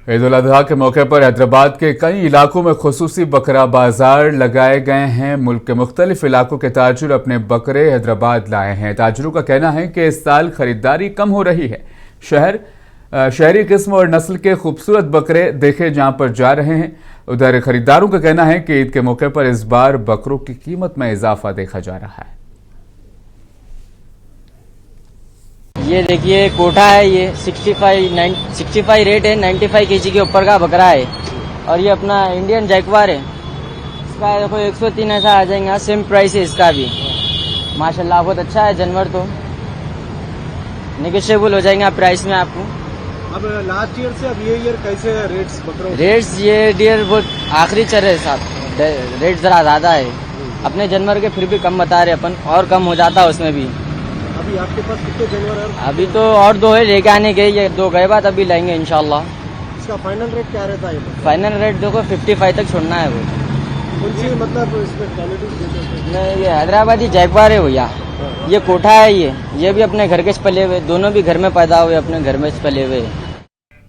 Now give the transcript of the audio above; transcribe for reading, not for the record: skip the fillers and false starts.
ईद उल अजहा के मौके पर हैदराबाद के कई इलाकों में खुसूसी बकरा बाजार लगाए गए हैं। मुल्क के मुख्तलिफ इलाकों के ताजिर अपने बकरे हैदराबाद लाए हैं। ताजिरों का कहना है कि इस साल खरीदारी कम हो रही है। शहरी किस्म और नस्ल के खूबसूरत बकरे देखे जहां पर जा रहे हैं, उधर खरीदारों का कहना है कि ईद के मौके पर इस बार बकरों की कीमत में इजाफा देखा जा रहा है। ये देखिए कोटा है, ये 65 रेट है, 95 केजी के ऊपर का बकरा है। और ये अपना इंडियन जैगवार है, इसका देखो 103 ऐसा आ जाएगा। सेम प्राइस है इसका भी। माशाल्लाह बहुत अच्छा है जानवर, तो नेगोशिएबल हो जाएंगे प्राइस में आपको। अब लास्ट ईयर से अब ये ईयर कैसे रेट्स बकरों? रेट्स ये ईयर बहुत आखिरी चल रहे साहब, रेट जरा ज्यादा है। अपने जानवर के फिर भी कम बता रहे अपन, और कम हो जाता है उसमें भी। अभी आपके पास कितने जानवर हैं? अभी तो और 2 है, लेके आने गए, ये 2 गए बाद अभी लेंगे इंशाल्लाह। इसका फाइनल रेट क्या रहता है? फाइनल रेट देखो 55 तक छोड़ना है वो। कौन सी मतलब इसमें क्वालिटी? नहीं, ये हैदराबादी जैगवार है भैया। ये कोठा है, ये भी अपने घर के पले हुए, दोनों भी घर में पैदा हुए, अपने घर में पले हुए।